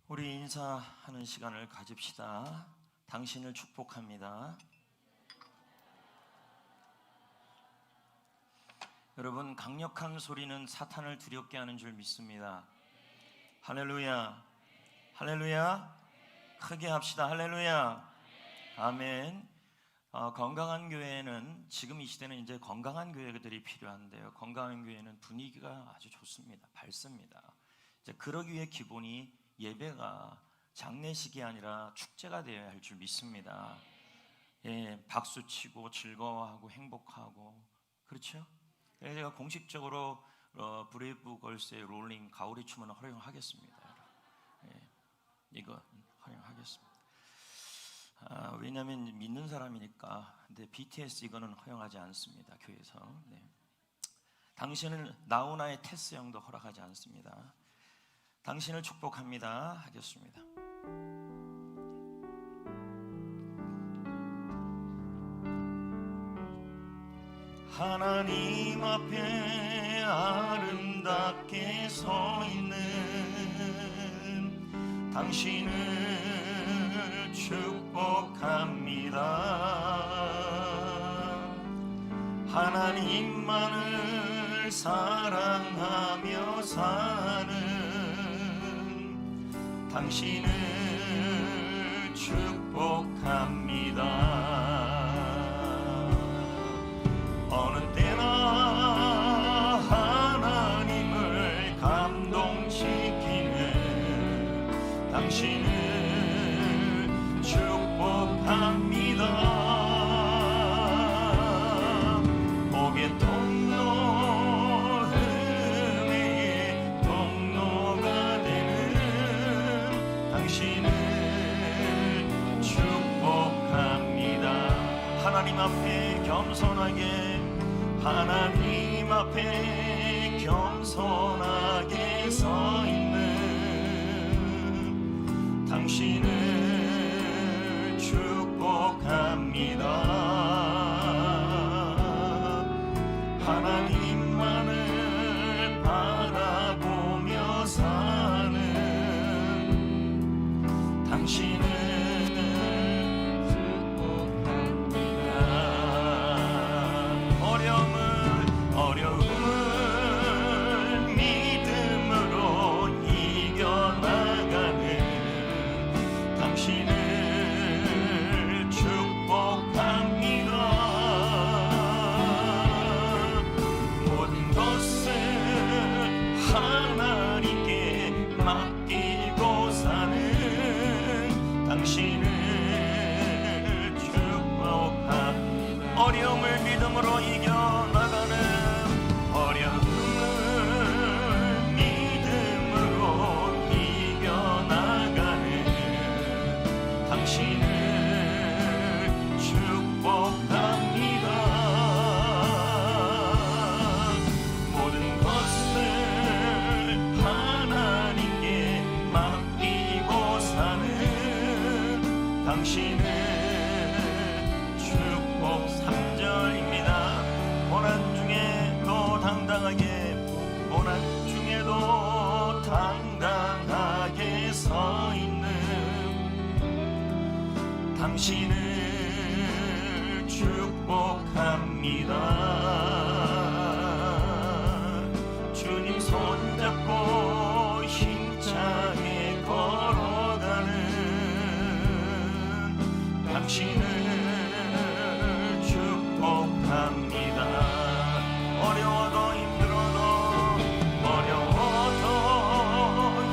우리 인사하는 시간을 가집시다. 당신을 축복합니다. 여러분, 강력한 소리는 사탄을 두렵게 하는 줄 믿습니다. 할렐루야, 할렐루야. 크게 합시다. 할렐루야, 아멘. 건강한 교회는, 지금 이 시대는 이제 건강한 교회들이 필요한데요, 건강한 교회는 분위기가 아주 좋습니다. 밝습니다. 이제 그러기 위해 기본이 예배가 장례식이 아니라 축제가 되어야 할 줄 믿습니다. 예, 박수치고 즐거워하고 행복하고, 그렇죠? 그래서 제가 공식적으로 브레이브 걸스의 롤링 가오리 춤은 허용하겠습니다. 예, 이거 허용하겠습니다. 왜냐하면 믿는 사람이니까. 근데 BTS 이거는 허용하지 않습니다, 교회에서. 네. 당신은 나훈아의 테스 형도 허락하지 않습니다. 당신을 축복합니다 하겠습니다. 하나님 앞에 아름답게 서 있는 당신을 축복합니다. 하나님만을 사랑하며 사는 당신을 축복합니다. 어느 때나 하나님을 감동시키는 당신을 축복합니다. 복의 통로, 은혜의 통로가 되는 당신을 축복합니다. 하나님 앞에 겸손하게, 하나님 앞에 겸손하게 서 있는 당신을 축복합니다. 하나님만을 바라보며 사는 당신을 어려움을 믿음으로 이겨나가는 당신을 축복합니다. 모든 것을 하나님께 맡기고 사는 당신을 축복합니다. 어려움을 믿음으로 이겨나가는, 어려움을 믿음으로 이겨나가는 당신을 축복합니다. 모든 것을 하나님께 맡기고 사는 당신을 축복. 3절입니다. 고난 중에도 당당하게, 고난 중에도 당당하게 서 있는 당신을 축복합니다. 주님 손잡고 힘차게 걸어가는 당신을 축복합니다. 어려워도 힘들어도, 어려워도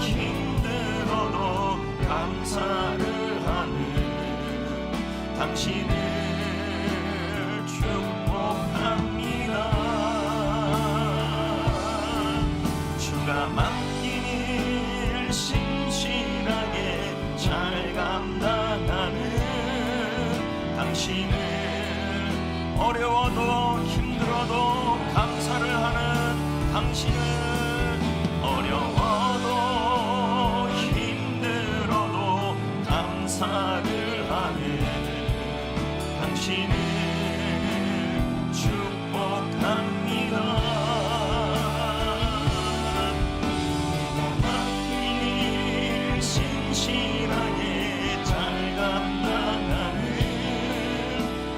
힘들어도 감사를 하는 당신을 축복합니다. 주가 맡긴 일 신실하게 잘 감당하는 당신을, 어려워도 힘들어도 감사를 하는 당신을, 어려워도 힘들어도 감사를 하는 당신을 축복합니다. 맡긴 일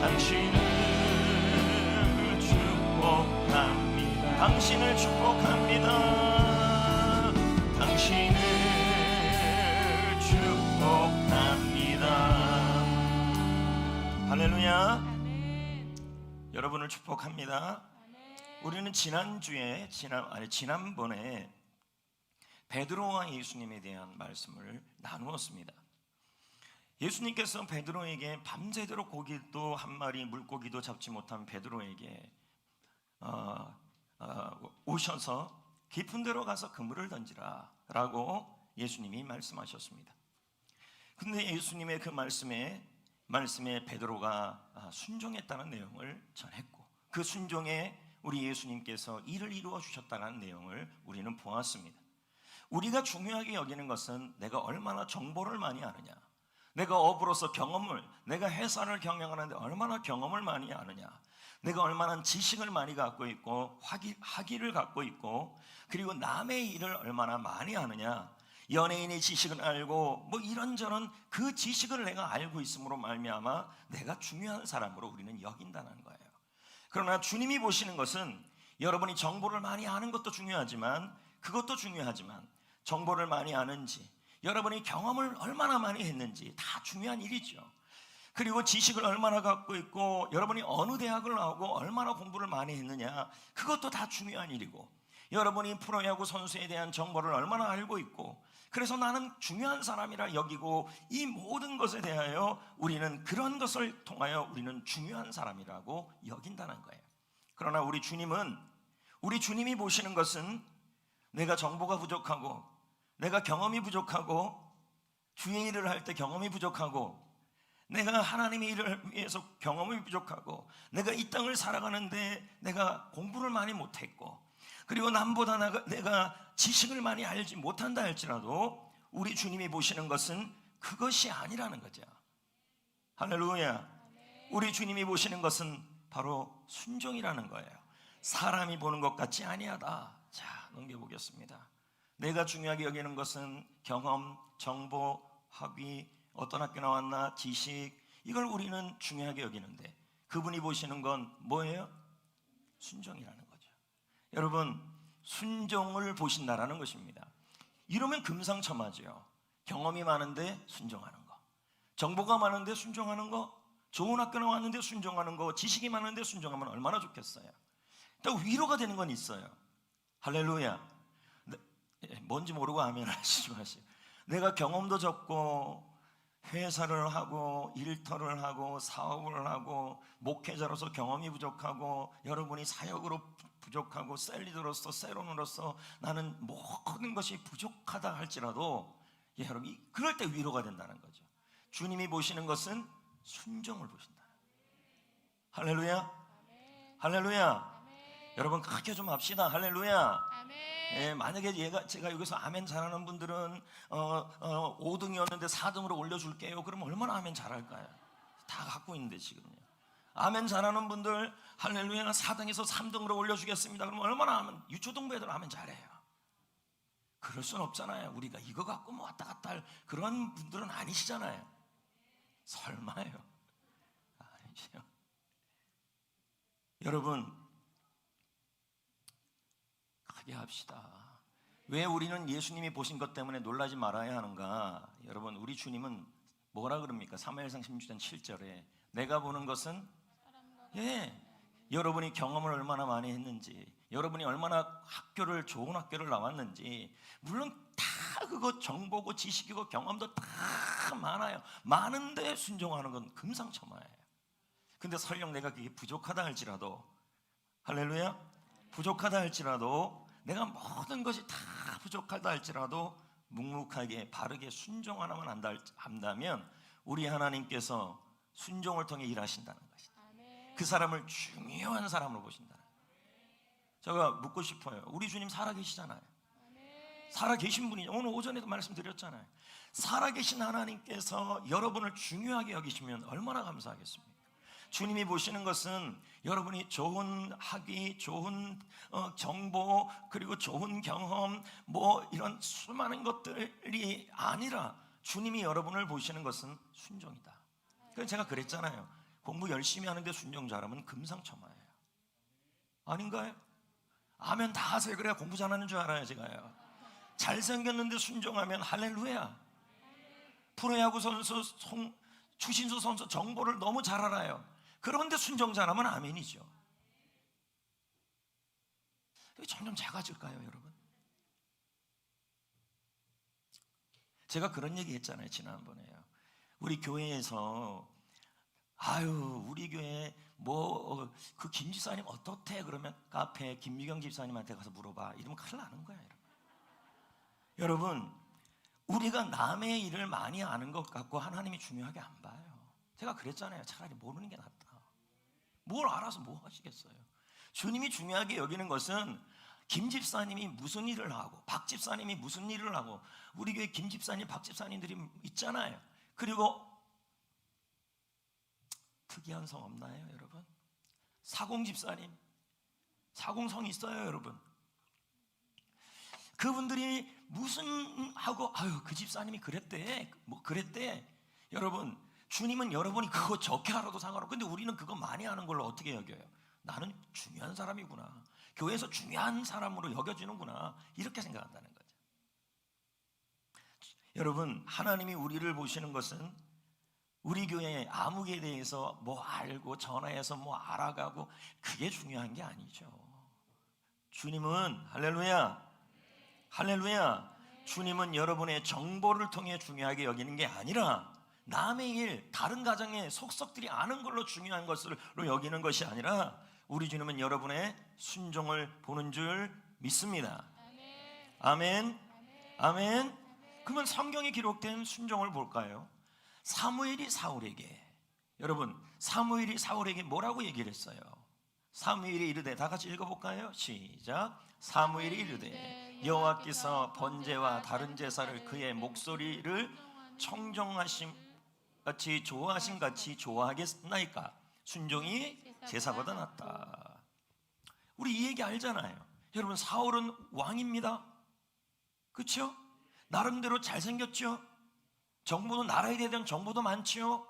당신을 축복합니다. 당신을 축복합니다. 당신을 축복합니다. 할렐루야. 아멘. 여러분을 축복합니다. 아멘. 우리는 지난번에 베드로와 예수님에 대한 말씀을 나누었습니다. 예수님께서 베드로에게 밤새도록 고기도 한 마리 물고기도 잡지 못한 베드로에게 오셔서 깊은 데로 가서 그물을 던지라 라고 예수님이 말씀하셨습니다. 근데 예수님의 그 말씀에 베드로가 순종했다는 내용을 전했고, 그 순종에 우리 예수님께서 일을 이루어 주셨다는 내용을 우리는 보았습니다. 우리가 중요하게 여기는 것은 내가 얼마나 정보를 많이 아느냐, 내가 업으로서 경험을, 내가 회사를 경영하는데 얼마나 경험을 많이 아느냐, 내가 얼마나 지식을 많이 갖고 있고 학위를 갖고 있고, 그리고 남의 일을 얼마나 많이 아느냐, 연예인의 지식을 알고 뭐 이런저런 그 지식을 내가 알고 있음으로 말미암아 내가 중요한 사람으로 우리는 여긴다는 거예요. 그러나 주님이 보시는 것은 여러분이 정보를 많이 아는 것도 중요하지만, 그것도 중요하지만 정보를 많이 아는지, 여러분이 경험을 얼마나 많이 했는지 다 중요한 일이죠. 그리고 지식을 얼마나 갖고 있고, 여러분이 어느 대학을 나오고 얼마나 공부를 많이 했느냐, 그것도 다 중요한 일이고, 여러분이 프로야구 선수에 대한 정보를 얼마나 알고 있고, 그래서 나는 중요한 사람이라 여기고, 이 모든 것에 대하여 우리는 그런 것을 통하여 우리는 중요한 사람이라고 여긴다는 거예요. 그러나 우리 주님이 보시는 것은 내가 정보가 부족하고, 내가 경험이 부족하고, 주의 일을 할 때 경험이 부족하고, 내가 하나님의 일을 위해서 경험이 부족하고, 내가 이 땅을 살아가는데 내가 공부를 많이 못했고, 그리고 남보다 내가 지식을 많이 알지 못한다 할지라도 우리 주님이 보시는 것은 그것이 아니라는 거죠. 할렐루야. 우리 주님이 보시는 것은 바로 순종이라는 거예요. 사람이 보는 것 같지 아니하다. 자, 넘겨보겠습니다. 내가 중요하게 여기는 것은 경험, 정보, 학위, 어떤 학교 나왔나, 지식, 이걸 우리는 중요하게 여기는데, 그분이 보시는 건 뭐예요? 순종이라는 거죠. 여러분, 순종을 보신다라는 것입니다. 이러면 금상첨화죠. 경험이 많은데 순종하는 거, 정보가 많은데 순종하는 거, 좋은 학교 나왔는데 순종하는 거, 지식이 많은데 순종하면 얼마나 좋겠어요. 또 위로가 되는 건 있어요. 할렐루야. 뭔지 모르고 아멘 하시지 마세요. 내가 경험도 적고 회사를 하고 일터를 하고 사업을 하고 목회자로서 경험이 부족하고, 여러분이 사역으로 부족하고, 셀리더로서 세론으로서 나는 모든 것이 부족하다 할지라도, 여러분 그럴 때 위로가 된다는 거죠. 주님이 보시는 것은 순종을 보신다. 할렐루야. 할렐루야. 여러분 크게 좀 합시다. 할렐루야. 예, 만약에 제가 여기서 아멘 잘하는 분들은 5등이었는데 4등으로 올려줄게요. 그러면 얼마나 아멘 잘할까요? 다 갖고 있는데 지금요. 아멘 잘하는 분들 할렐루야 4등에서 3등으로 올려주겠습니다. 그러면 얼마나 아멘, 유초등부 애들 아멘 잘해요. 그럴 순 없잖아요. 우리가 이거 갖고 뭐 왔다 갔다 할 그런 분들은 아니시잖아요. 설마요. 아니죠. 여러분 크게 합시다. 왜 우리는 예수님이 보신 것 때문에 놀라지 말아야 하는가? 여러분, 우리 주님은 뭐라 그럽니까? 사무엘상 16장 7절에 내가 보는 것은, 여러분이 경험을 얼마나 많이 했는지, 여러분이 얼마나 좋은 학교를 나왔는지, 물론 다 그거 정보고 지식이고 경험도 다 많아요. 많은데 순종하는 건 금상첨화예요. 근데 설령 내가 그게 부족하다 할지라도, 할렐루야, 부족하다 할지라도, 내가 모든 것이 다 부족하다 할지라도 묵묵하게 바르게 순종 하나만 한다면 우리 하나님께서 순종을 통해 일하신다는 것이다. 그 사람을 중요한 사람으로 보신다. 제가 묻고 싶어요. 우리 주님 살아계시잖아요. 살아계신 분이죠. 오늘 오전에도 말씀드렸잖아요. 살아계신 하나님께서 여러분을 중요하게 여기시면 얼마나 감사하겠습니까? 주님이 보시는 것은 여러분이 좋은 학위, 좋은 정보, 그리고 좋은 경험, 뭐 이런 수많은 것들이 아니라 주님이 여러분을 보시는 것은 순종이다. 그래서 제가 그랬잖아요. 공부 열심히 하는데 순종 잘하면 금상첨화예요. 아닌가요? 아멘 다 하세요. 그래야 공부 잘하는 줄 알아요. 제가요. 잘생겼는데 순종하면 할렐루야. 프로야구 선수 추신수 선수 정보를 너무 잘 알아요. 그런데 순종 잘하면 아멘이죠. 점점 작아질까요, 여러분? 제가 그런 얘기 했잖아요, 지난번에요. 우리 교회에서 우리 교회 그 김 집사님 어떻대? 그러면 카페 김미경 집사님한테 가서 물어봐. 이러면 큰일 나는 거예요, 여러분. 여러분, 우리가 남의 일을 많이 아는 것 같고 하나님이 중요하게 안 봐요. 제가 그랬잖아요. 차라리 모르는 게 낫다. 뭘 알아서 뭐 하시겠어요? 주님이 중요하게 여기는 것은 김 집사님이 무슨 일을 하고 박 집사님이 무슨 일을 하고 우리 교회 김 집사님, 박 집사님들이 있잖아요. 그리고 특이한 성 없나요, 여러분? 사공 집사님, 사공성 있어요, 여러분. 그분들이 무슨 하고 그 집사님이 그랬대, 그랬대. 여러분, 주님은 여러분이 그거 적게 알아도 상관없고, 근데 우리는 그거 많이 하는 걸로 어떻게 여겨요? 나는 중요한 사람이구나, 교회에서 중요한 사람으로 여겨지는구나, 이렇게 생각한다는 거죠. 여러분, 하나님이 우리를 보시는 것은 우리 교회 아무개에 대해서 뭐 알고 전화해서 뭐 알아가고 그게 중요한 게 아니죠. 주님은 할렐루야, 주님은 여러분의 정보를 통해 중요하게 여기는 게 아니라 남의 일, 다른 가정의 속속들이 아는 걸로 중요한 것으로 여기는 것이 아니라 우리 주님은 여러분의 순종을 보는 줄 믿습니다. 아멘. 그러면 성경에 기록된 순종을 볼까요? 사무엘이 사울에게, 여러분, 사무엘이 사울에게 뭐라고 얘기를 했어요? 사무엘이 이르되, 다 같이 읽어볼까요? 시작. 사무엘이 이르되 여호와께서 번제와 다른 제사를 그의 목소리를 청정하심 같이 좋아하신 같이 좋아하겠나이까? 순종이 제사보다 낫다. 우리 이 얘기 알잖아요. 여러분, 사울은 왕입니다. 그렇죠? 나름대로 잘생겼죠? 정보도, 나라에 대한 정보도 많죠.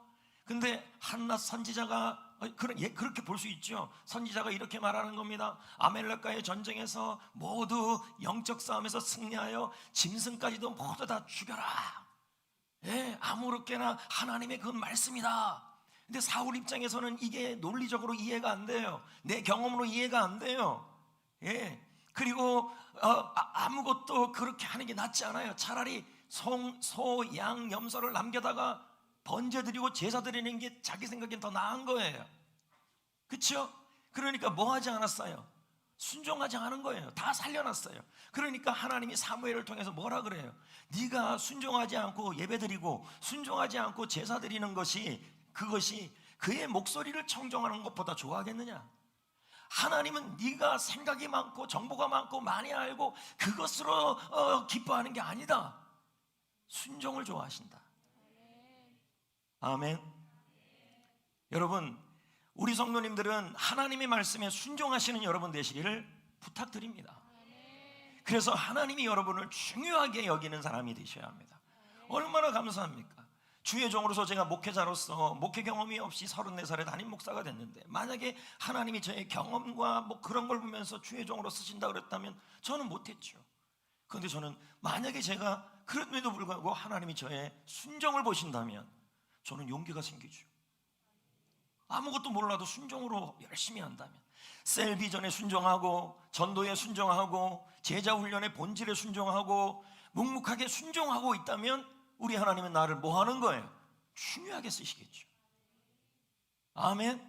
근데 한낱 선지자가 그렇게 볼 수 있죠. 선지자가 이렇게 말하는 겁니다. 아멜렉과의 전쟁에서 모두 영적 싸움에서 승리하여 짐승까지도 모두 다 죽여라. 아무렇게나 하나님의 그 말씀이다. 근데 사울 입장에서는 이게 논리적으로 이해가 안 돼요. 내 경험으로 이해가 안 돼요. 그리고 아무것도 그렇게 하는 게 낫지 않아요. 차라리 소, 양, 염소를 남겨다가 번제 드리고 제사 드리는 게 자기 생각엔 더 나은 거예요. 그렇죠? 그러니까 뭐 하지 않았어요? 순종하지 않은 거예요. 다 살려놨어요. 그러니까 하나님이 사무엘을 통해서 뭐라 그래요? 네가 순종하지 않고 예배드리고 순종하지 않고 제사 드리는 그것이 그의 목소리를 청정하는 것보다 좋아하겠느냐? 하나님은 네가 생각이 많고 정보가 많고 많이 알고 그것으로 기뻐하는 게 아니다. 순종을 좋아하신다. 아멘. 여러분, 우리 성도님들은 하나님의 말씀에 순종하시는 여러분 되시기를 부탁드립니다. 그래서 하나님이 여러분을 중요하게 여기는 사람이 되셔야 합니다. 얼마나 감사합니까? 주의 종으로서 제가 목회자로서 목회 경험이 없이 34살에 담임 목사가 됐는데, 만약에 하나님이 저의 경험과 뭐 그런 걸 보면서 주의 종으로 쓰신다 그랬다면 저는 못했죠. 그런데 저는 만약에 제가 그럼에도 불구하고 하나님이 저의 순종을 보신다면 저는 용기가 생기죠. 아무것도 몰라도 순종으로 열심히 한다면, 셀비전에 순종하고 전도에 순종하고 제자 훈련의 본질에 순종하고 묵묵하게 순종하고 있다면 우리 하나님은 나를 뭐 하는 거예요? 중요하게 쓰시겠죠. 아멘.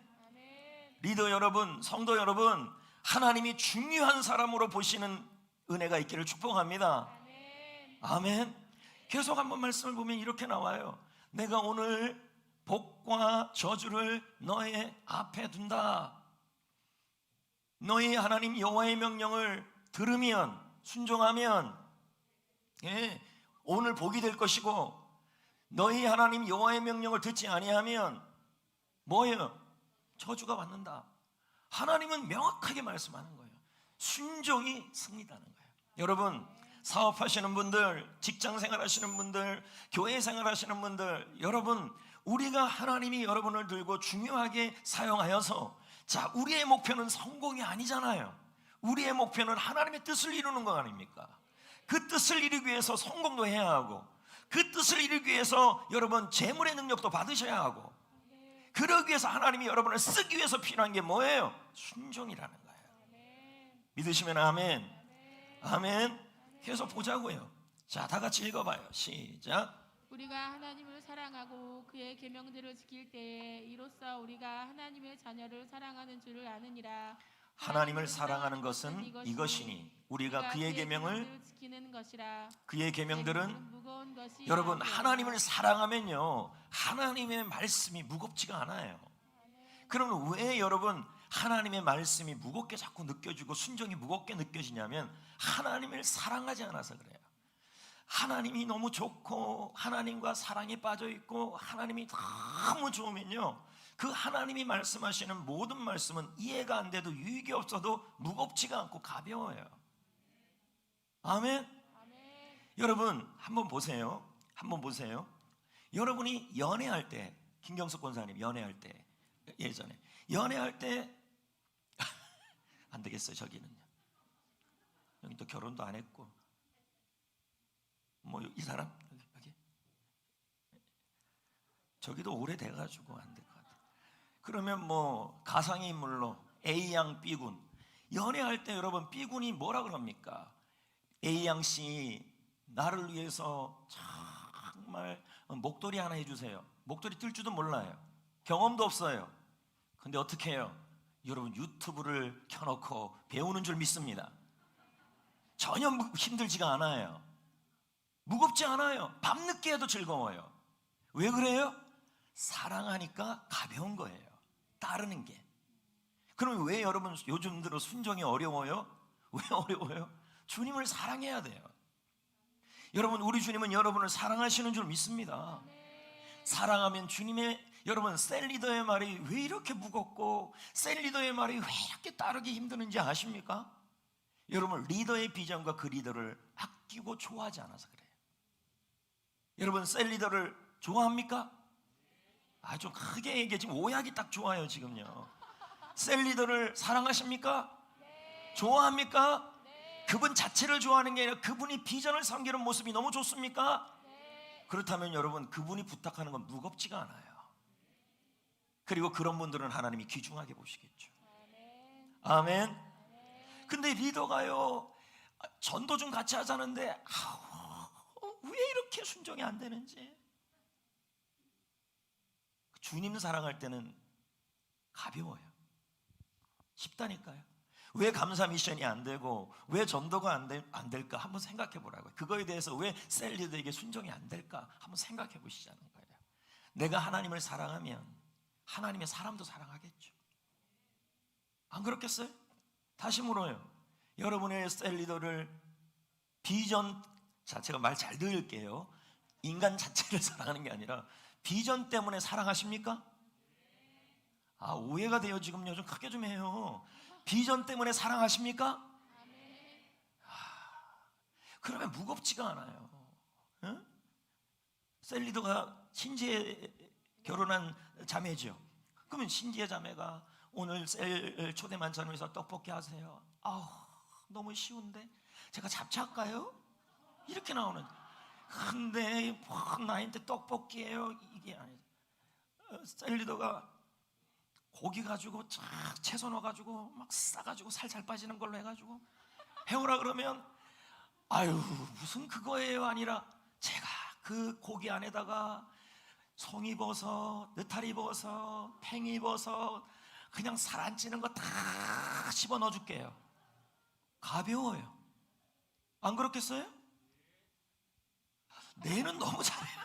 리더 여러분, 성도 여러분, 하나님이 중요한 사람으로 보시는 은혜가 있기를 축복합니다. 아멘. 계속 한번 말씀을 보면 이렇게 나와요. 내가 오늘 복과 저주를 너의 앞에 둔다. 너희 하나님 여호와의 명령을 들으면, 순종하면 오늘 복이 될 것이고, 너희 하나님 여호와의 명령을 듣지 아니하면 뭐예요? 저주가 받는다. 하나님은 명확하게 말씀하는 거예요. 순종이 승리다는 거예요. 여러분, 사업하시는 분들, 직장생활 하시는 분들, 교회 생활 하시는 분들, 여러분, 우리가 하나님이 여러분을 들고 중요하게 사용하여서, 자, 우리의 목표는 성공이 아니잖아요. 우리의 목표는 하나님의 뜻을 이루는 거 아닙니까? 그 뜻을 이루기 위해서 성공도 해야 하고, 그 뜻을 이루기 위해서 여러분 재물의 능력도 받으셔야 하고, 그러기 위해서 하나님이 여러분을 쓰기 위해서 필요한 게 뭐예요? 순종이라는 거예요. 믿으시면 아멘. 아멘. 계속 보자고요. 자, 다 같이 읽어봐요. 시작. 우리가 하나님을 사랑하고 그의 계명들을 지킬 때에 이로써 우리가 하나님의 자녀를 사랑하는 줄을 아느니라. 하나님을 사랑하는 것은 이것이니 우리가 그의 계명을 지키는 것이라. 그의 계명들은 무거운 것이 여러분, 아니오라. 하나님을 사랑하면요, 하나님의 말씀이 무겁지가 않아요. 그러면 왜 여러분 하나님의 말씀이 무겁게 자꾸 느껴지고 순종이 무겁게 느껴지냐면, 하나님을 사랑하지 않아서 그래요. 하나님이 너무 좋고 하나님과 사랑에 빠져 있고 하나님이 너무 좋으면요, 그 하나님이 말씀하시는 모든 말씀은 이해가 안 돼도 유익이 없어도 무겁지가 않고 가벼워요. 아멘. 여러분 한번 보세요. 한번 보세요. 여러분이 연애할 때, 김경석 권사님 연애할 때, 예전에 연애할 때 안 되겠어요. 저기는요, 여기 또 결혼도 안 했고, 뭐 이 사람 여기 저기도 오래돼가지고 안 될 것 같아. 그러면 뭐 가상의 인물로 A양 B군, 연애할 때 여러분 B군이 뭐라 그럽니까? A양 씨, 나를 위해서 정말 목도리 하나 해주세요. 목도리 뜰 줄도 몰라요. 경험도 없어요. 근데 어떻게 해요? 여러분 유튜브를 켜놓고 배우는 줄 믿습니다. 전혀 힘들지가 않아요. 무겁지 않아요. 밤늦게 해도 즐거워요. 왜 그래요? 사랑하니까 가벼운 거예요. 따르는 게. 그럼 왜 여러분 요즘 들어 순종이 어려워요? 왜 어려워요? 주님을 사랑해야 돼요. 여러분, 우리 주님은 여러분을 사랑하시는 줄 믿습니다. 사랑하면 주님의, 여러분 셀리더의 말이 왜 이렇게 무겁고 셀리더의 말이 왜 이렇게 따르기 힘드는지 아십니까? 여러분 리더의 비전과 그 리더를 아끼고 좋아하지 않아서 그래요. 여러분 셀리더를 좋아합니까? 좀 크게 얘기해. 지금 오약이 딱 좋아요. 지금요, 셀리더를 사랑하십니까? 좋아합니까? 그분 자체를 좋아하는 게 아니라 그분이 비전을 섬기는 모습이 너무 좋습니까? 그렇다면 여러분 그분이 부탁하는 건 무겁지가 않아요. 그리고 그런 분들은 하나님이 귀중하게 보시겠죠. 아멘. 근데 리더가요, 전도 좀 같이 하자는데 왜 이렇게 순종이 안 되는지. 주님 사랑할 때는 가벼워요. 쉽다니까요. 왜 감사 미션이 안 되고 왜 전도가 안 될까 한번 생각해 보라고요. 그거에 대해서 왜 셀리더에게 순종이 안 될까 한번 생각해 보시자는 거예요. 내가 하나님을 사랑하면 하나님의 사람도 사랑하겠죠. 안 그렇겠어요? 다시 물어요. 여러분의 셀리더를 비전, 자, 제가 말 잘 들을게요. 인간 자체를 사랑하는 게 아니라 비전 때문에 사랑하십니까? 오해가 돼요. 지금 요즘 크게 좀 해요. 비전 때문에 사랑하십니까? 그러면 무겁지가 않아요. 응? 셀리더가 신지에 결혼한 자매죠. 그러면 신지의 자매가 오늘 셀 초대 만찬에서 떡볶이 하세요. 너무 쉬운데 제가 잡채할까요? 이렇게 나오는. 근데 나한테 떡볶이에요. 이게 아니죠. 셀리더가 고기 가지고 채소 넣어가지고 막 싸가지고 살 잘 빠지는 걸로 해가지고 해오라 그러면 무슨 그거예요 아니라 제가 그 고기 안에다가 송이버섯, 느타리버섯, 팽이버섯 그냥 살 안 찌는 거 다 집어 넣어줄게요. 가벼워요. 안 그렇겠어요? 내는 너무 잘해요.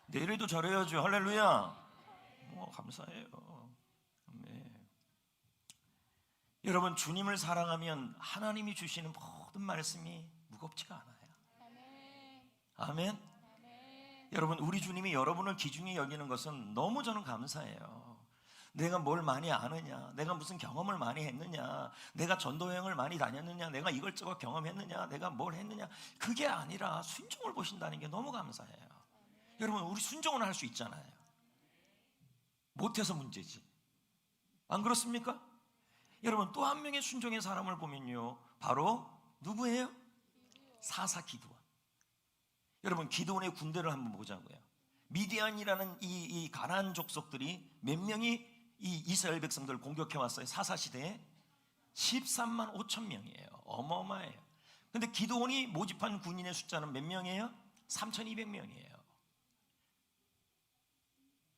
내일도 잘해야죠. 할렐루야. 감사해요. 네. 여러분 주님을 사랑하면 하나님이 주시는 모든 말씀이 무겁지가 않아요. 아멘. 여러분 우리 주님이 여러분을 귀중히 여기는 것은 너무 저는 감사해요. 내가 뭘 많이 아느냐, 내가 무슨 경험을 많이 했느냐, 내가 전도 여행을 많이 다녔느냐, 내가 이것저것 경험했느냐, 내가 뭘 했느냐, 그게 아니라 순종을 보신다는 게 너무 감사해요. 여러분, 우리 순종은 할 수 있잖아요. 못해서 문제지. 안 그렇습니까? 여러분, 또 한 명의 순종의 사람을 보면요, 바로 누구예요? 사사 기드온. 여러분, 기드온의 군대를 한번 보자고요. 미디안이라는 이 가나안 족속들이 몇 명이 이 이스라엘 백성들을 공격해 왔어요. 사사 시대에 13만 5천 명이에요. 어마어마해요. 근데 기드온이 모집한 군인의 숫자는 몇 명이에요? 3,200명이에요.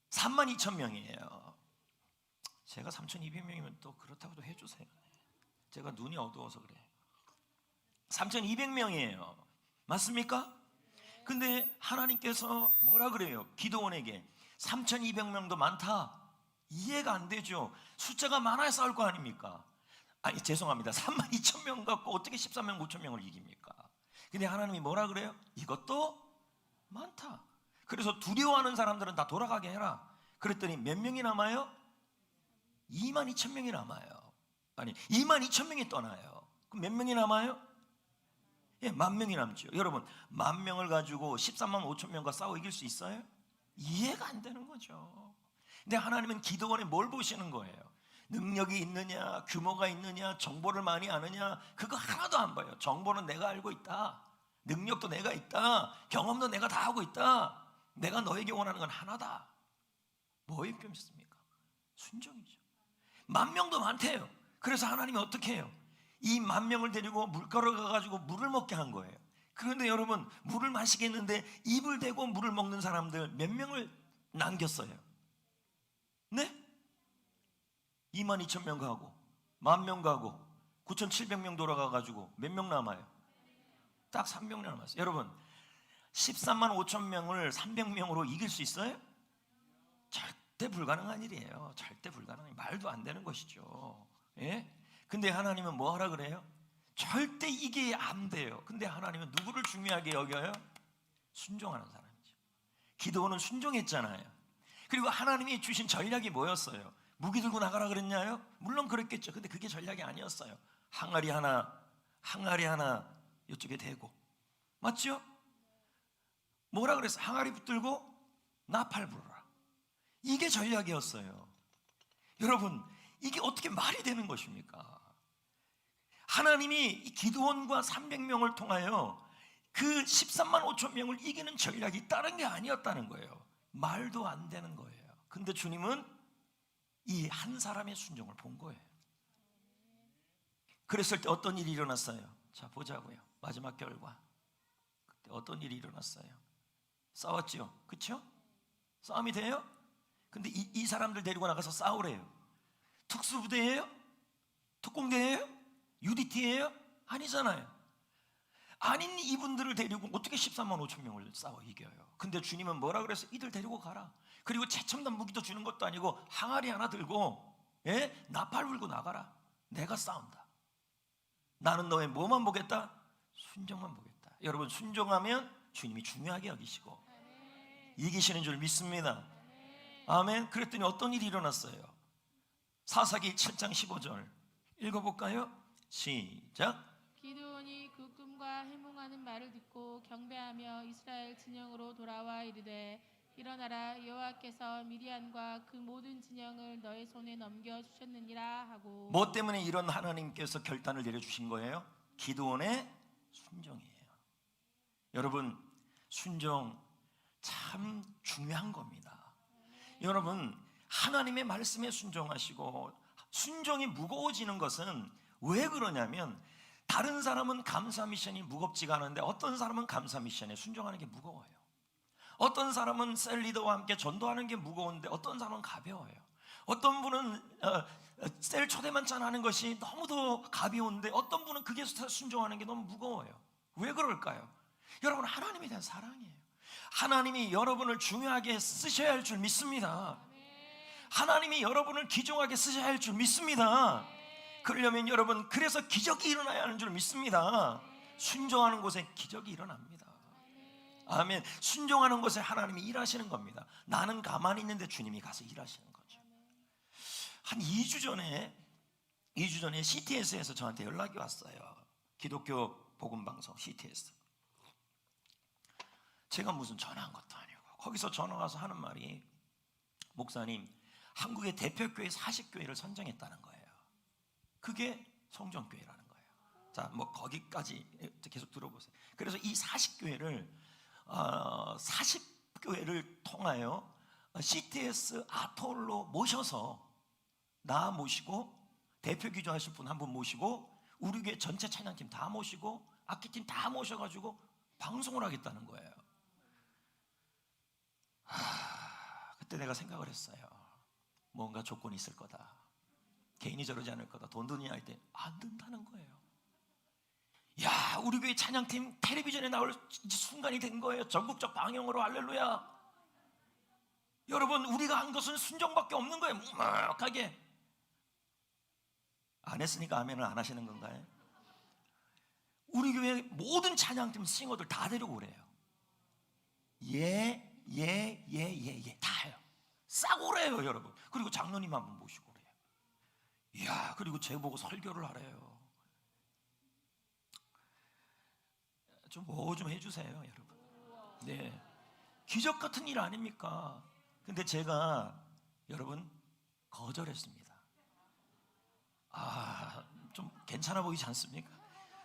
3만 2천 명이에요. 제가 3,200명이면 또 그렇다고도 해주세요. 제가 눈이 어두워서 그래요. 3,200명이에요. 맞습니까? 근데 하나님께서 뭐라 그래요? 기드온에게 3,200명도 많다. 이해가 안 되죠. 숫자가 많아야 싸울 거 아닙니까? 아니, 죄송합니다. 32,000명 갖고 어떻게 13만 5천 명을 이깁니까? 근데 하나님이 뭐라 그래요? 이것도 많다. 그래서 두려워하는 사람들은 다 돌아가게 해라. 그랬더니 몇 명이 남아요? 22,000명이 남아요. 아니, 22,000명이 떠나요. 그럼 몇 명이 남아요? 예, 10,000명이 남죠. 여러분, 10,000명을 가지고 13만 5천 명과 싸워 이길 수 있어요? 이해가 안 되는 거죠. 근데 하나님은 기드온에 뭘 보시는 거예요? 능력이 있느냐, 규모가 있느냐, 정보를 많이 아느냐, 그거 하나도 안 봐요. 정보는 내가 알고 있다. 능력도 내가 있다. 경험도 내가 다 하고 있다. 내가 너에게 원하는 건 하나다. 뭐에 껴있습니까? 순종이죠. 10,000명도 많대요. 그래서 하나님이 어떻게 해요? 이 10,000명을 데리고 물가로 가가지고 물을 먹게 한 거예요. 그런데 여러분, 물을 마시겠는데 입을 대고 물을 먹는 사람들 몇 명을 남겼어요? 네? 22,000명 가고 10,000명 가고 9,700명 돌아가가지고 몇 명 남아요? 딱 300명 남았어요. 여러분, 13만 5천 명을 300명으로 이길 수 있어요? 절대 불가능한 일이에요. 절대 불가능한, 말도 안 되는 것이죠. 예? 근데 하나님은 뭐 하라 그래요? 절대 이게 안 돼요. 근데 하나님은 누구를 중요하게 여겨요? 순종하는 사람이죠. 기드온은 순종했잖아요. 그리고 하나님이 주신 전략이 뭐였어요? 무기 들고 나가라 그랬냐요? 물론 그랬겠죠. 근데 그게 전략이 아니었어요. 항아리 하나 이쪽에 대고, 맞죠? 뭐라 그랬어? 항아리 붙들고 나팔 불어라. 이게 전략이었어요. 여러분, 이게 어떻게 말이 되는 것입니까? 하나님이 이 기드온과 300명을 통하여 그 13만 5천 명을 이기는 전략이 다른 게 아니었다는 거예요. 말도 안 되는 거예요. 근데 주님은 이 한 사람의 순종을 본 거예요. 그랬을 때 어떤 일이 일어났어요? 자, 보자고요. 마지막 결과. 그때 어떤 일이 일어났어요? 싸웠지요. 그렇죠? 싸움이 돼요? 근데 이 사람들 데리고 나가서 싸우래요. 특수부대예요? 특공대예요? UDT예요? 아니잖아요. 아닌 이분들을 데리고 어떻게 13만 5천 명을 싸워 이겨요? 근데 주님은 뭐라 그래서 이들 데리고 가라. 그리고 최첨단 무기도 주는 것도 아니고 항아리 하나 들고, 예? 나팔 불고 나가라. 내가 싸운다. 나는 너의 뭐만 보겠다? 순종만 보겠다. 여러분, 순종하면 주님이 중요하게 여기시고 이기시는 줄 믿습니다. 아멘. 그랬더니 어떤 일이 일어났어요? 사사기 7장 15절 읽어볼까요? 시작. 기드온이 그 꿈과 해몽하는 말을 듣고 경배하며 이스라엘 진영으로 돌아와 이르되, 일어나라, 여호와께서 미디안과 그 모든 진영을 너의 손에 넘겨 주셨느니라 하고. 뭐 때문에 이런 하나님께서 결단을 내려주신 거예요? 기드온의 순종이에요. 여러분, 순종 참 중요한 겁니다. 여러분, 하나님의 말씀에 순종하시고 순종이 무거워지는 것은 왜 그러냐면, 다른 사람은 감사 미션이 무겁지가 않은데 어떤 사람은 감사 미션에 순종하는 게 무거워요. 어떤 사람은 셀 리더와 함께 전도하는 게 무거운데 어떤 사람은 가벼워요. 어떤 분은 셀 초대만찬 하는 것이 너무도 가벼운데 어떤 분은 그게 순종하는 게 너무 무거워요. 왜 그럴까요? 여러분, 하나님에 대한 사랑이에요. 하나님이 여러분을 중요하게 쓰셔야 할 줄 믿습니다. 하나님이 여러분을 귀중하게 쓰셔야 할 줄 믿습니다. 그러려면 여러분, 그래서 기적이 일어나야 하는 줄 믿습니다. 순종하는 곳에 기적이 일어납니다. 아멘. 순종하는 곳에 하나님이 일하시는 겁니다. 나는 가만히 있는데 주님이 가서 일하시는 거죠. 한 2주 전에 CTS에서 저한테 연락이 왔어요. 기독교 복음방송 CTS. 제가 무슨 전화한 것도 아니고 거기서 전화 와서 하는 말이, 목사님, 한국의 대표교회 40교회를 선정했다는 거예요. 그게 성전교회라는 거예요. 자, 뭐 거기까지 계속 들어보세요. 그래서 이 40교회를 40교회를 통하여 CTS 아톨로 모셔서, 나 모시고, 대표 기도하실 분 한 분 모시고, 우리 교회 전체 찬양팀 다 모시고, 악기팀 다 모셔가지고 방송을 하겠다는 거예요. 그때 내가 생각을 했어요. 뭔가 조건이 있을 거다. 개인이 저러지 않을 거다. 돈 드냐 할 때 안 된다는 거예요. 야, 우리 교회 찬양팀 텔레비전에 나올 순간이 된 거예요. 전국적 방영으로. 할렐루야. 여러분, 우리가 한 것은 순종밖에 없는 거예요. 묵묵하게. 안 했으니까 아멘을 안 하시는 건가요? 우리 교회 모든 찬양팀 싱어들 다 데리고 오래요. 다요. 싹 오래요, 여러분. 그리고 장로님 한 분 모시고 오래요. 이야, 그리고 제보고 설교를 하래요. 좀 뭐 좀 해주세요, 여러분. 네, 기적 같은 일 아닙니까? 근데 제가, 여러분, 거절했습니다. 좀 괜찮아 보이지 않습니까?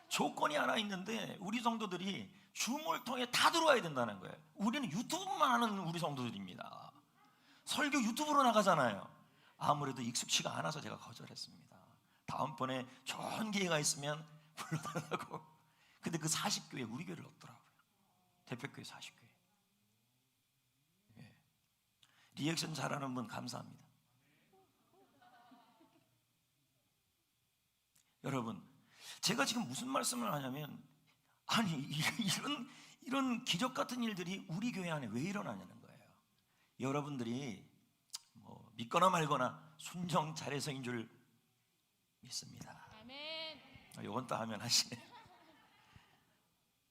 조건이 하나 있는데 우리 성도들이 줌을 통해 다 들어와야 된다는 거예요. 우리는 유튜브만 하는 우리 성도들입니다. 설교 유튜브로 나가잖아요. 아무래도 익숙치가 않아서 제가 거절했습니다. 다음번에 좋은 기회가 있으면 불러달라고. 근데 그 40교회 우리 교회를 넣더라고요. 대표교회 40교회. 예. 리액션 잘하는 분 감사합니다. 여러분, 제가 지금 무슨 말씀을 하냐면, 아니, 이런 기적 같은 일들이 우리 교회 안에 왜 일어나냐는 거예요. 여러분들이 뭐 믿거나 말거나 순종 잘해서인 줄 믿습니다. 아멘. 요건 또 하면 하시네.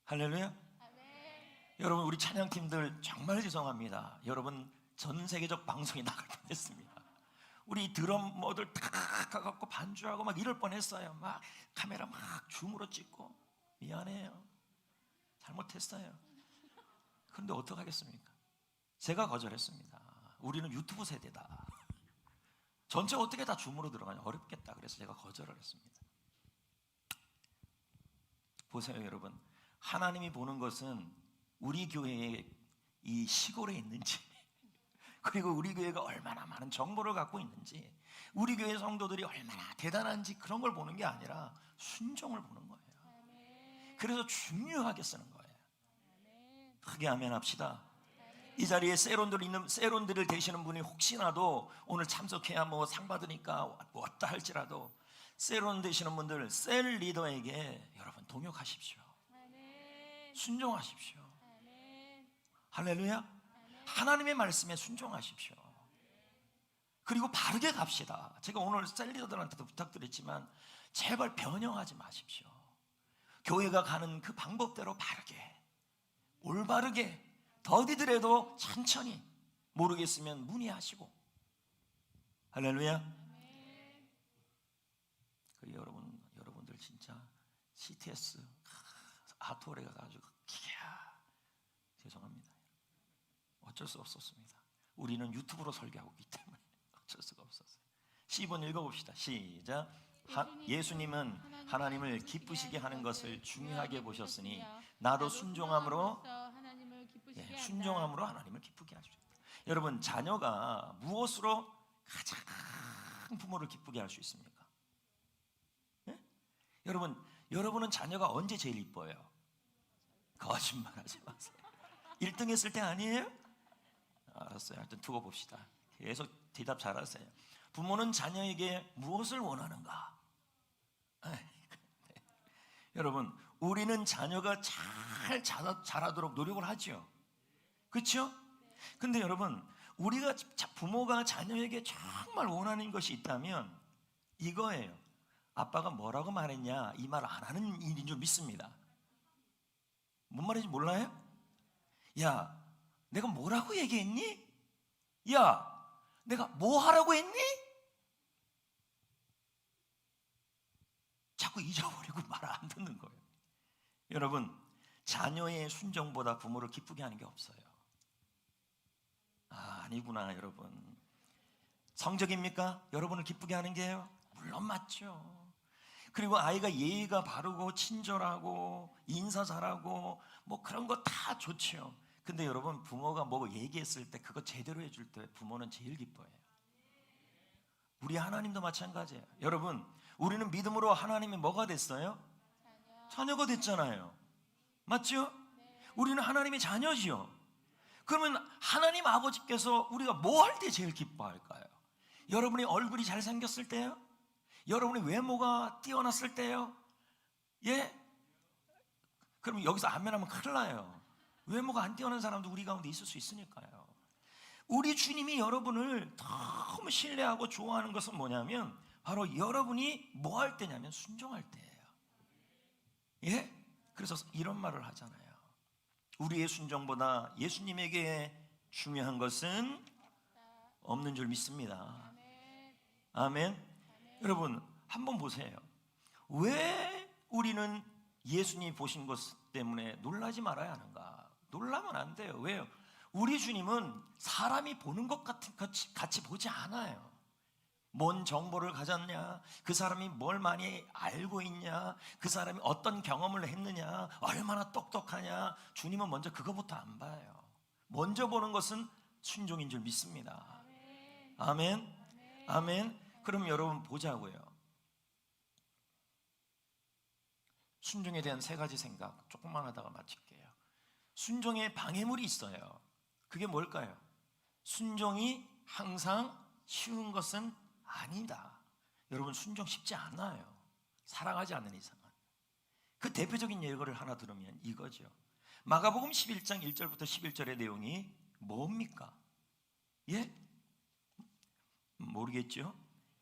할렐루야. 아멘. 여러분, 우리 찬양팀들 정말 죄송합니다. 여러분, 전 세계적 방송에 나갈 뻔했습니다. 우리 드럼머들 다 가갖고 반주하고 막 이럴 뻔했어요. 막 카메라 막 줌으로 찍고. 미안해요, 잘못했어요. 그런데 어떡하겠습니까? 제가 거절했습니다. 우리는 유튜브 세대다. 전체 어떻게 다 줌으로 들어가냐, 어렵겠다. 그래서 제가 거절을 했습니다. 보세요, 여러분. 하나님이 보는 것은 우리 교회의 이 시골에 있는지, 그리고 우리 교회가 얼마나 많은 정보를 갖고 있는지, 우리 교회 성도들이 얼마나 대단한지, 그런 걸 보는 게 아니라 순종을 보는 거예요. 그래서 중요하게 쓰는 거예요. 크게 아멘 합시다. 이 자리에 세론들을 되시는 분이 혹시라도 오늘 참석해야 뭐 상 받으니까 왔다 할지라도, 세론 되시는 분들, 셀 리더에게 여러분 동역하십시오. 순종하십시오. 할렐루야. 하나님의 말씀에 순종하십시오. 그리고 바르게 갑시다. 제가 오늘 셀 리더들한테도 부탁드렸지만 제발 변형하지 마십시오. 교회가 가는 그 방법대로 바르게, 올바르게, 더디더라도 천천히, 모르겠으면 문의하시고. 할렐루야. 그리고 여러분들 진짜 CTS 아토레 가가지고 죄송합니다. 어쩔 수 없었습니다. 우리는 유튜브로 설교하고 있기 때문에 어쩔 수가 없었어요. 10번 읽어봅시다. 시작. 예수님은 하나님을 기쁘시게 하는 것을 중요하게 보셨으니 나도 순종함으로 하나님을 기쁘게 하시오. 여러분, 자녀가 무엇으로 가장 부모를 기쁘게 할 수 있습니까? 네? 여러분은 자녀가 언제 제일 이뻐요? 거짓말하지 마세요. 1등 했을 때 아니에요? 알았어요. 하여튼 두고 봅시다. 계속 대답 잘하세요. 부모는 자녀에게 무엇을 원하는가? 여러분, 우리는 자녀가 잘 자라도록 노력을 하죠. 그렇죠? 근데 여러분, 우리가 부모가 자녀에게 정말 원하는 것이 있다면 이거예요. 아빠가 뭐라고 말했냐, 이 말 안 하는 일인 줄 믿습니다. 뭔 말인지 몰라요? 야, 내가 뭐라고 얘기했니? 야, 내가 뭐 하라고 했니? 자꾸 잊어버리고 말 안 듣는 거예요. 여러분, 자녀의 순종보다 부모를 기쁘게 하는 게 없어요. 아니구나 여러분. 성적입니까? 여러분을 기쁘게 하는 게요? 물론 맞죠. 그리고 아이가 예의가 바르고 친절하고 인사 잘하고 뭐 그런 거 다 좋죠. 근데 여러분, 부모가 뭐 얘기했을 때 그거 제대로 해줄 때 부모는 제일 기뻐해요. 우리 하나님도 마찬가지예요. 여러분, 우리는 믿음으로 하나님이 뭐가 됐어요? 자녀가 됐잖아요. 맞죠? 우리는 하나님의 자녀지요. 그러면 하나님 아버지께서 우리가 뭐 할 때 제일 기뻐할까요? 여러분이 얼굴이 잘생겼을 때요? 여러분의 외모가 뛰어났을 때요? 예? 그럼 여기서 아멘 하면 큰일 나요. 외모가 안 뛰어난 사람도 우리 가운데 있을 수 있으니까요. 우리 주님이 여러분을 너무 신뢰하고 좋아하는 것은 뭐냐면 바로 여러분이 뭐 할 때냐면 순종할 때예요. 예? 그래서 이런 말을 하잖아요. 우리의 순종보다 예수님에게 중요한 것은 없는 줄 믿습니다. 아멘. 여러분, 한번 보세요. 왜 우리는 예수님이 보신 것 때문에 놀라지 말아야 하는가? 놀라면 안 돼요. 왜요? 우리 주님은 사람이 보는 것 같이 보지 않아요. 뭔 정보를 가졌냐, 그 사람이 뭘 많이 알고 있냐, 그 사람이 어떤 경험을 했느냐, 얼마나 똑똑하냐, 주님은 먼저 그거부터 안 봐요. 먼저 보는 것은 순종인 줄 믿습니다. 아멘. 아멘. 그럼 여러분 보자고요. 순종에 대한 세 가지 생각 조금만 하다가 마칠게요. 순종에 방해물이 있어요. 그게 뭘까요? 순종이 항상 쉬운 것은 아니다. 여러분, 순종 쉽지 않아요. 사랑하지 않는 이상은. 그 대표적인 예거를 하나 들으면 이거죠. 마가복음 11장 1절부터 11절의 내용이 뭡니까? 예? 모르겠죠?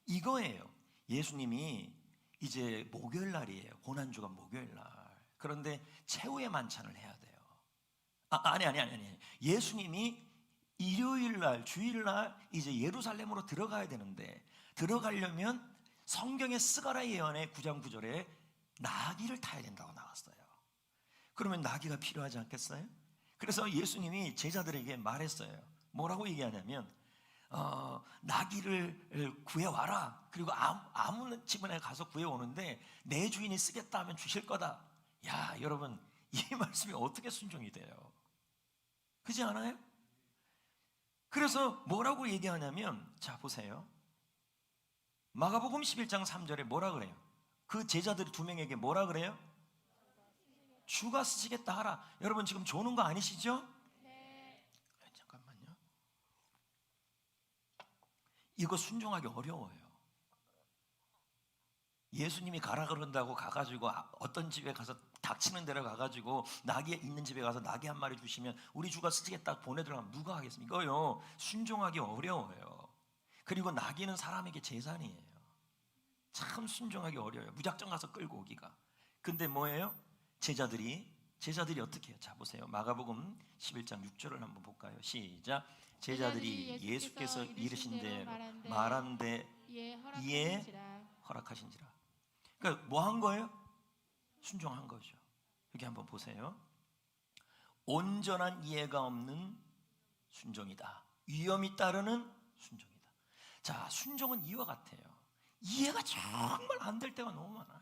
이거예요. 예수님이 이제 목요일 날이에요. 고난주가 목요일 날. 그런데 최후의 만찬을 해야 돼요. 아니. 예수님이 일요일 날, 주일 날 이제 예루살렘으로 들어가야 되는데, 들어가려면 성경의 스가랴 예언의 9장 9절에 나귀를 타야 된다고 나왔어요. 그러면 나귀가 필요하지 않겠어요? 그래서 예수님이 제자들에게 말했어요. 뭐라고 얘기하냐면 나귀를 구해와라. 그리고 아무 집안에 가서 구해오는데 내 주인이 쓰겠다 하면 주실 거다. 야, 여러분, 이 말씀이 어떻게 순종이 돼요? 그렇지 않아요? 그래서 뭐라고 얘기하냐면, 자 보세요. 마가복음 11장 3절에 뭐라 그래요? 그 제자들이 두 명에게 뭐라 그래요? 주가 쓰시겠다 하라. 여러분, 지금 조는 거 아니시죠? 잠깐만요. 이거 순종하기 어려워요. 예수님이 가라 그런다고 가가지고 어떤 집에 가서 닥치는 데로 가가지고 나귀 있는 집에 가서 나귀 한 마리 주시면 우리 주가 쓰겠다 보내들어가면 누가 하겠습니까? 이거요, 순종하기 어려워요. 그리고 나귀는 사람에게 재산이에요. 참 순종하기 어려워요. 무작정 가서 끌고 오기가. 근데 뭐예요? 제자들이 어떻게 해요? 자 보세요. 마가복음 11장 6절을 한번 볼까요? 시작. 제자들이 예수께서 이르신 대로 말한데 이에 허락하신지라. 그러니까 뭐 한 거예요? 순종한 거죠. 여기 한번 보세요. 온전한 이해가 없는 순종이다. 위험이 따르는 순종이다. 자, 순종은 이와 같아요. 이해가 정말 안 될 때가 너무 많아요.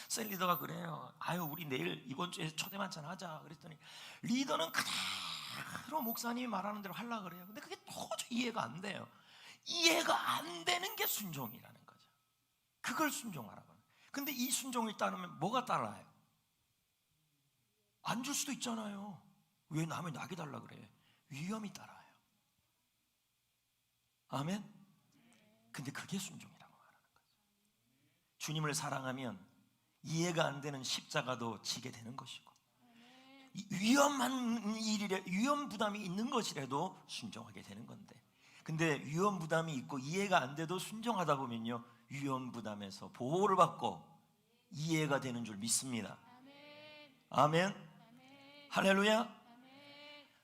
셀 리더가 그래요. 우리 내일 이번 주에 초대 만찬 하자. 그랬더니 리더는 그대로 목사님이 말하는 대로 하려고 그래요. 근데 그게 도저히 이해가 안 돼요. 이해가 안 되는 게 순종이라는 거죠. 그걸 순종하라고 하는. 근데 이 순종을 따르면 뭐가 따라요? 안 줄 수도 있잖아요. 왜 남의 나게 달라 그래? 위험이 따라요. 아멘. 근데 그게 순종이라고 말하는 거죠. 주님을 사랑하면 이해가 안 되는 십자가도 지게 되는 것이고, 위험한 일이래, 위험 부담이 있는 것이라도 순종하게 되는 건데, 근데 위험 부담이 있고 이해가 안 돼도 순종하다 보면요, 위험 부담에서 보호를 받고 이해가 되는 줄 믿습니다. 아멘. 할렐루야.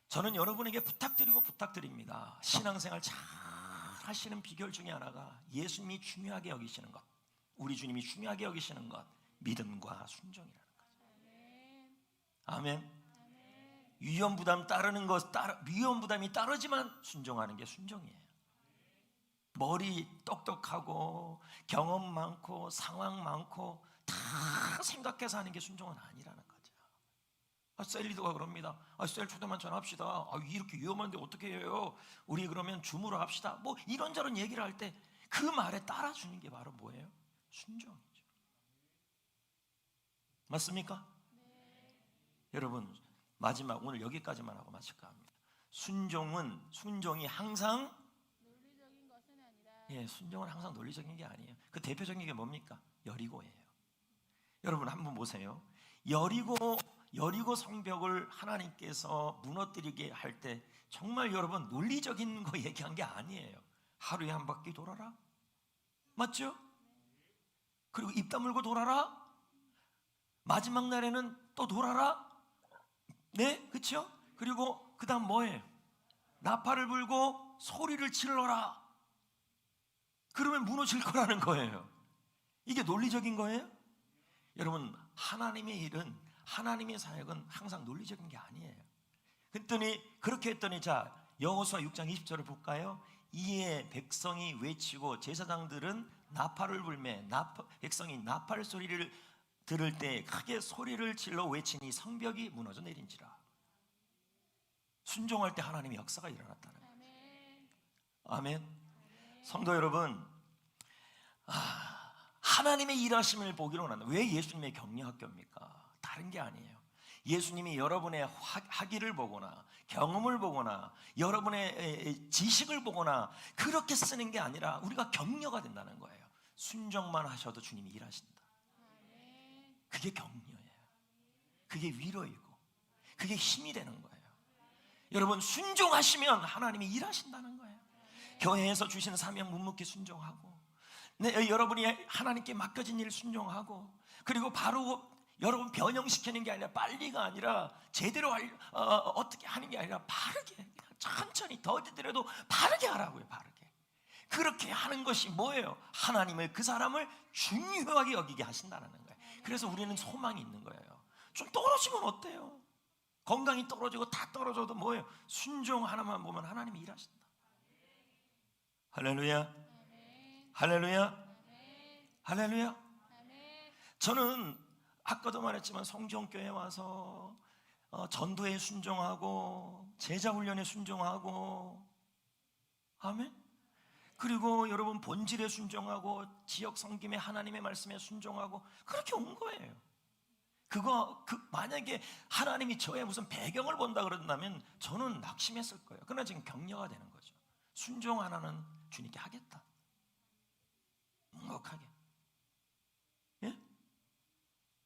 저는 여러분에게 부탁드립니다. 신앙생활 잘 하시는 비결 중에 하나가 예수님이 중요하게 여기시는 것, 우리 주님이 중요하게 여기시는 것, 믿음과 순종이라는 거죠. 아멘. 위험 부담 따르는 것, 위험 부담이 따르지만 순종하는 게 순종이에요. 머리 똑똑하고 경험 많고 상황 많고 다 생각해서 하는 게 순종은 아니라는 거죠. 셀 리더가 그럽니다. 셀 초대만 전합시다. 이렇게 위험한데 어떻게 해요? 우리 그러면 줌으로 합시다. 뭐 이런저런 얘기를 할 때 그 말에 따라주는 게 바로 뭐예요? 순종이죠. 맞습니까? 여러분, 마지막 오늘 여기까지만 하고 마칠까 합니다. 순종이 항상 논리적인 것은 아니라 순종은 항상 논리적인 게 아니에요. 그 대표적인 게 뭡니까? 여리고예요. 여러분 한번 보세요. 여리고 성벽을 하나님께서 무너뜨리게 할 때 정말 여러분 논리적인 거 얘기한 게 아니에요. 하루에 한 바퀴 돌아라, 맞죠? 그리고 입 다물고 돌아라, 마지막 날에는 또 돌아라, 네, 그렇죠? 그리고 그 다음 뭐예요? 나팔을 불고 소리를 질러라. 그러면 무너질 거라는 거예요. 이게 논리적인 거예요? 여러분, 하나님의 일은, 하나님의 사역은 항상 논리적인 게 아니에요. 그렇게 했더니 자, 여호수아 6장 20절을 볼까요? 이에 백성이 외치고 제사장들은 나팔을 불매 백성이 나팔 소리를 들을 때 크게 소리를 질러 외치니 성벽이 무너져 내린지라. 순종할 때 하나님의 역사가 일어났다는 거예요. 아멘. 성도 여러분, 하나님의 일하심을 보기로 난다. 왜 예수님의 격려학교입니까? 다른 게 아니에요. 예수님이 여러분의 학위를 보거나 경험을 보거나 여러분의 지식을 보거나 그렇게 쓰는 게 아니라 우리가 격려가 된다는 거예요. 순종만 하셔도 주님이 일하신다. 그게 격려예요. 그게 위로이고 그게 힘이 되는 거예요. 여러분, 순종하시면 하나님이 일하신다는 거예요. 교회에서 주신 사명 묵묵히 순종하고, 여러분이 하나님께 맡겨진 일 순종하고, 그리고 바로 여러분 변형시키는 게 아니라 빨리가 아니라 제대로 어떻게 하는 게 아니라 바르게, 그냥 천천히 더디더라도 바르게 하라고요. 바르게. 그렇게 하는 것이 뭐예요? 하나님을, 그 사람을 중요하게 여기게 하신다는 거예요. 그래서 우리는 소망이 있는 거예요. 좀 떨어지면 어때요? 건강이 떨어지고 다 떨어져도 뭐예요? 순종 하나만 보면 하나님이 일하신다. 할렐루야. 할렐루야. 할렐루야. 저는 아까도 말했지만 성정교회 와서 전도에 순종하고 제자훈련에 순종하고, 아멘. 그리고 여러분 본질에 순종하고 지역 섬김에 하나님의 말씀에 순종하고 그렇게 온 거예요. 만약에 하나님이 저의 무슨 배경을 본다 그런다면 저는 낙심했을 거예요. 그러나 지금 격려가 되는 거죠. 순종 하나는 주님께 하겠다. 묵묵하게. 예?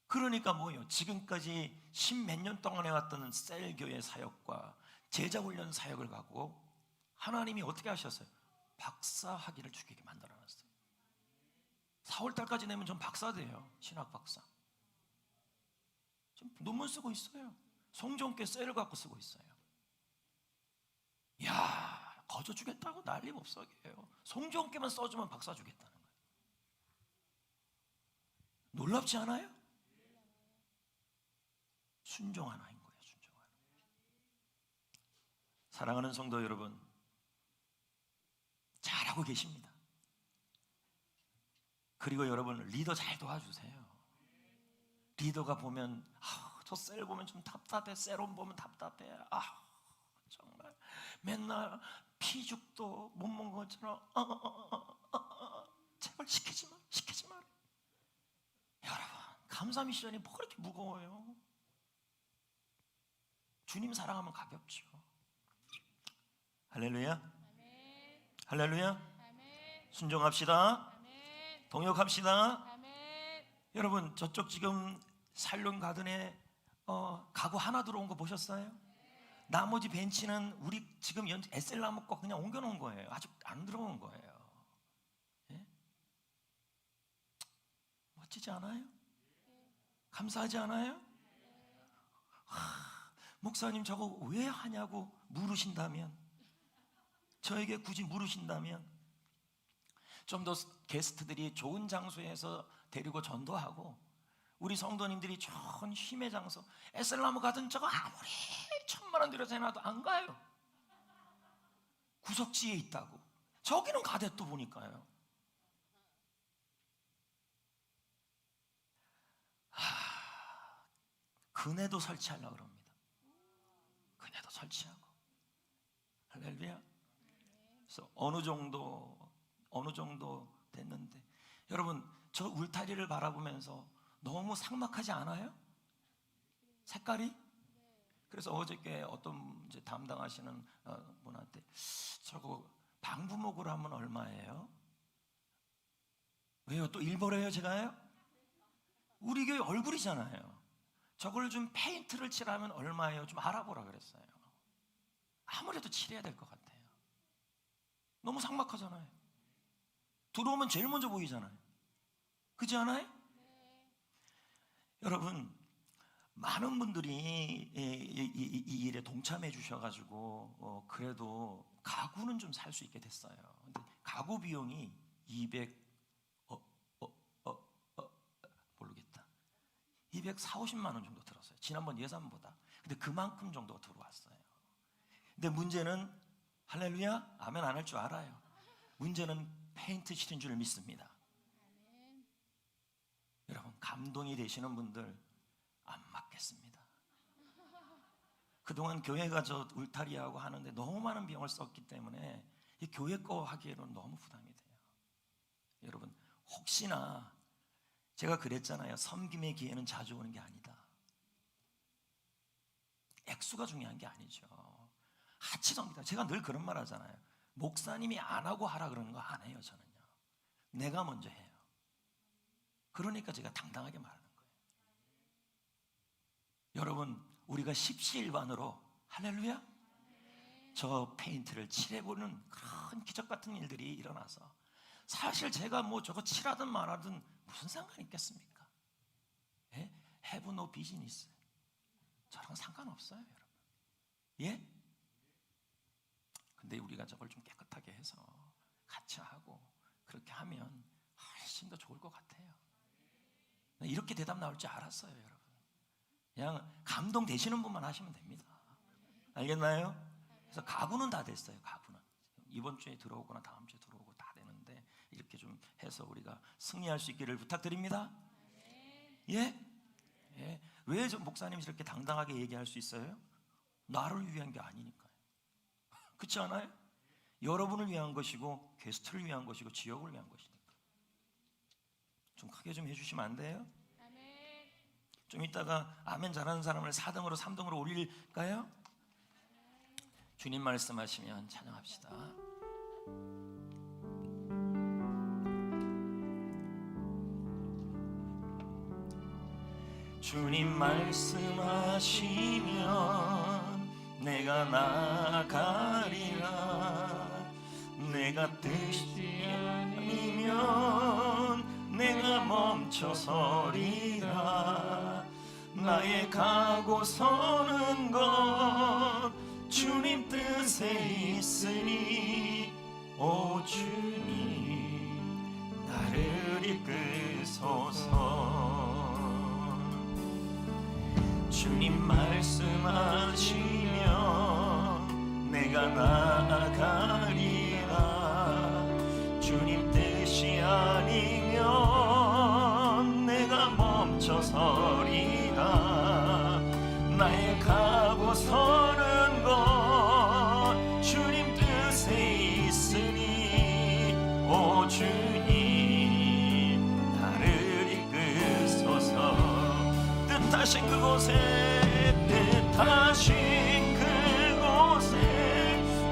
그러니까 뭐예요? 지금까지 십몇 년 동안 해왔던 셀교회 사역과 제자훈련 사역을 갖고 하나님이 어떻게 하셨어요? 박사 학위를 주게 만들어놨어요. 4월달까지 내면 전 박사 돼요. 신학 박사. 지금 논문 쓰고 있어요. 성정교회 셀을 갖고 쓰고 있어요. 이야, 거저 주겠다고 난리법석이에요. 성정교회만 써주면 박사 주겠다는 거예요. 놀랍지 않아요? 순종 하나인 거예요. 순종 하나. 사랑하는 성도 여러분, 잘하고 계십니다. 그리고 여러분 리더 잘 도와주세요. 리더가 보면 저 셀 보면 좀 답답해. 셀온 보면 답답해. 정말 맨날 피죽도 못 먹은 것처럼 제발 시키지 마. 여러분, 감사 미션이 뭐 그렇게 무거워요? 주님 사랑하면 가볍죠. 할렐루야. 할렐루야. 순종합시다. 동역합시다. 여러분, 저쪽 지금 살론 가든에 가구 하나 들어온 거 보셨어요? 나머지 벤치는 우리 지금 에셀나무 거 그냥 옮겨놓은 거예요. 아직 안 들어온 거예요. 예? 멋지지 않아요? 감사하지 않아요? 목사님 저거 왜 하냐고 물으신다면, 저에게 굳이 물으신다면 좀 더 게스트들이 좋은 장소에서 데리고 전도하고 우리 성도님들이 좋은 쉼의 장소 에셀나무 가든 저거 아무리 1,000만 원 들여서 해놔도 안 가요. 구석지에 있다고. 저기는 가대 또 보니까요. 그네도 설치하려고 그럽니다. 그네도 설치하고. 할렐루야. 그래서 어느 정도 됐는데, 여러분 저 울타리를 바라보면서 너무 삭막하지 않아요? 색깔이? 그래서 어저께 어떤 이제 담당하시는 분한테 저거 방부목으로 하면 얼마예요? 왜요? 또 일벌어요 제가요? 우리 교회 얼굴이잖아요. 저걸 좀 페인트를 칠하면 얼마예요? 좀 알아보라 그랬어요. 아무래도 칠해야 될 것 같아요. 너무 삭막하잖아요. 들어오면 제일 먼저 보이잖아요. 그렇지 않아요? 여러분, 많은 분들이 이 일에 동참해 주셔가지고 그래도 가구는 좀 살 수 있게 됐어요. 근데 가구 비용이 240-50만 원 정도 들었어요. 지난번 예산보다. 근데 그만큼 정도가 들어왔어요. 근데 문제는, 할렐루야, 아멘 안 할 줄 알아요. 문제는 페인트 칠인 줄 믿습니다. 여러분, 감동이 되시는 분들 안 맞겠습니다. 그동안 교회가 저 울타리하고 하는데 너무 많은 비용을 썼기 때문에 이 교회 거 하기에는 너무 부담이 돼요. 여러분, 혹시나 제가 그랬잖아요. 섬김의 기회는 자주 오는 게 아니다. 액수가 중요한 게 아니죠. 하치성기다. 제가 늘 그런 말 하잖아요. 목사님이 안 하고 하라 그러는 거 안 해요. 저는요, 내가 먼저 해요. 그러니까 제가 당당하게 말하는 거예요. 여러분, 우리가 십시일반으로, 할렐루야, 저 페인트를 칠해보는 그런 기적 같은 일들이 일어나서, 사실 제가 뭐 저거 칠하든 말하든 무슨 상관이 있겠습니까? 예? Have no business. 저랑 상관없어요, 여러분. 예? 근데 우리가 저걸 좀 깨끗하게 해서 같이 하고 그렇게 하면 훨씬 더 좋을 것 같아요. 이렇게 대답 나올 줄 알았어요, 여러분. 그냥 감동 되시는 분만 하시면 됩니다. 알겠나요? 그래서 가구는 다 됐어요. 가구는 이번 주에 들어오거나 다음 주에 들어오고 다 되는데, 이렇게 좀 해서 우리가 승리할 수 있기를 부탁드립니다. 예? 예. 왜 저 목사님이 이렇게 당당하게 얘기할 수 있어요? 나를 위한 게 아니니까요. 그렇지 않아요? 여러분을 위한 것이고 게스트를 위한 것이고 지역을 위한 것이니까. 좀 크게 좀 해주시면 안 돼요? 아멘. 좀 이따가 아멘 잘하는 사람을 4등으로 3등으로 올릴까요? 주님 말씀하시면 찬양합시다. 주님 말씀하시면 내가 나가리라. 내가 뜻이 아니면 내가 멈춰서리라. 나의 가고 서는 것 주님 뜻에 있으니, 오 주님 나를 이끄소서. 주님 말씀하시면 내가 나아가리라. 주님 뜻이 아니면 내가 멈춰서리라. 나의 가고 서는 것 주님 뜻에 있으니, 오 주님 나를 이끄소서. 뜻하신 그곳에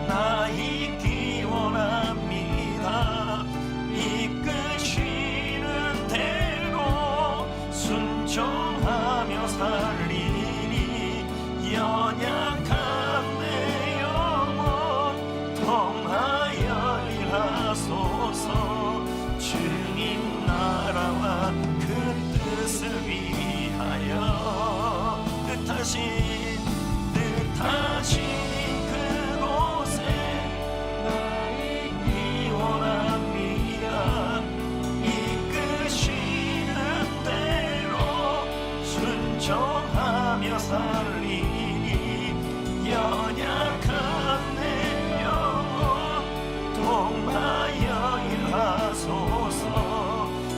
나 있기 원합니다. 이끄시는 대로 순종하며 살리니, 연약한 내 영혼 통하여 일하소서. 주님 나라와 그 뜻을 위하여 뜻하신 그곳에 나 있기 원합니다. 이끄시는 대로 살리니 연약한 내 영혼 통하여 일하소서.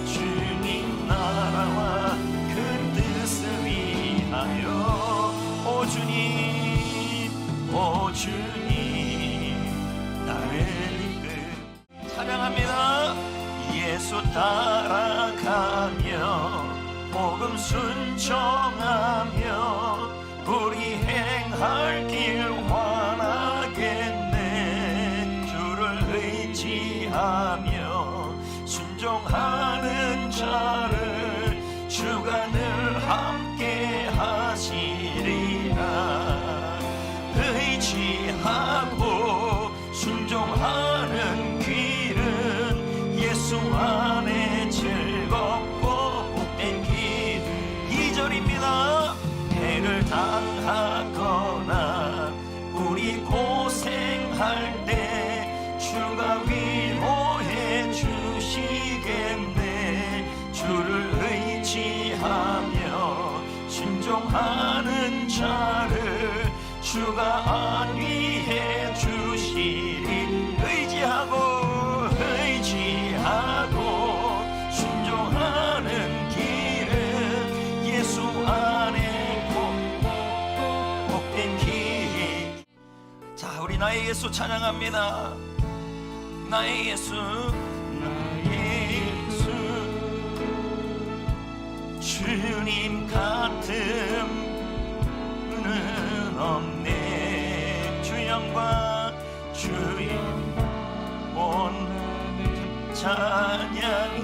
주님 나라와 그 뜻을 위하여 오 주님 오 주님 나를 이끌 찬양합니다. 예수 따라가며 복음 순종하며 우리 행할 길 환하겠네. 주를 의지하며 순종하는 자를 주가 늘 함께 하시리라. 의지하고 순종하는 길은 예수 안에 즐겁고 복된 길. 2절입니다. 해를 당하거나 우리 고생할 때 주가 위로해 주시겠네. 주를 의지하며 순종하는 자를 주가 안위해 주시리. 의지하고 순종하는 길은 예수 안에 복된 길. 자, 우리 나의 예수 찬양합니다. 나의 예수 나의 예수 주님 같음은 없네. 주 영광 주 영광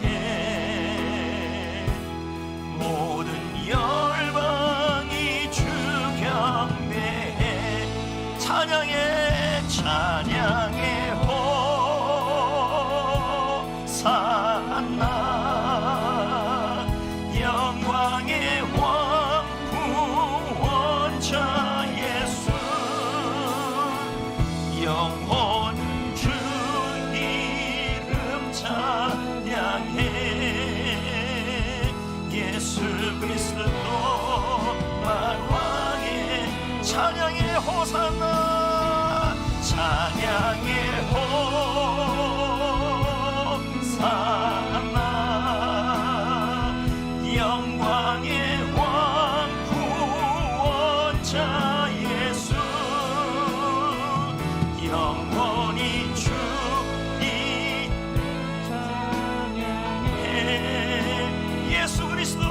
찬양해. 모든 열방이 주 경배해. 찬양해 찬양해 호산나. 영광의 왕 구원자 예수 영원 주 이름 찬양해. 예수 그리스도 만왕의 찬양의 호산나. 찬양의 호산나. 영광의 왕 구원자 예수 영원히 주 찬양해. 예수 그리스도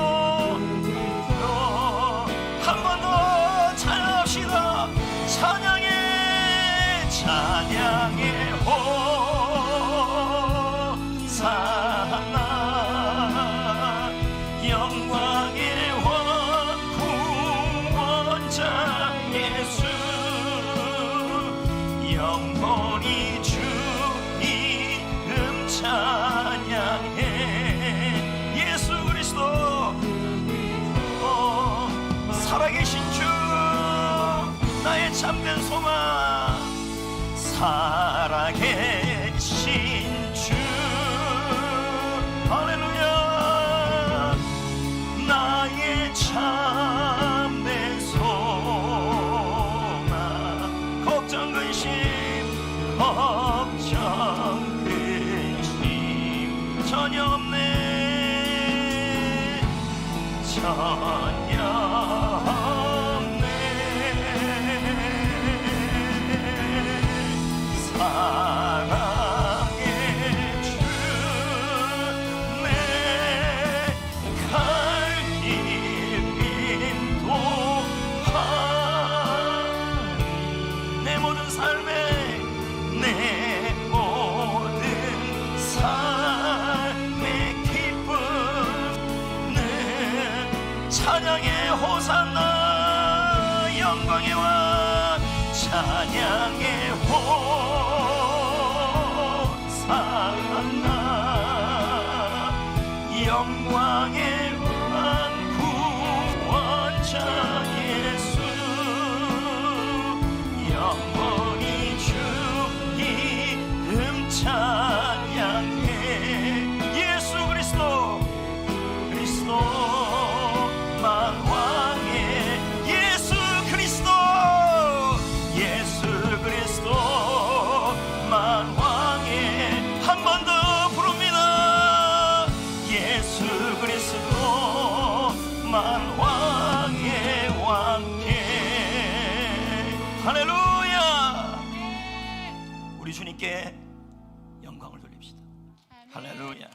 한 번 더 찬양합시다. 찬양해 찬양해 호산나. 영광의 왕 구원자 예수 영원히 주 이름 찬양해. 예수 그리스도 살아계신 주 나의 참된 소망. 살아계신 주 할렐루야. 나의 참된 소망. 걱정 근심 전혀 없네. 전혀 없네. 사랑의 주 내 갈 길 인도하리. 내 모든 삶에 내 모든 삶의 기쁨은 찬양의 호산나. 영광의 왕 찬양의 호산나. 영광의 왕 구원자 예수 영원히 주 이름 찬양해. 예수 그리스도 만왕의 예수 주님께 영광을 돌립시다. 아멘. 할렐루야.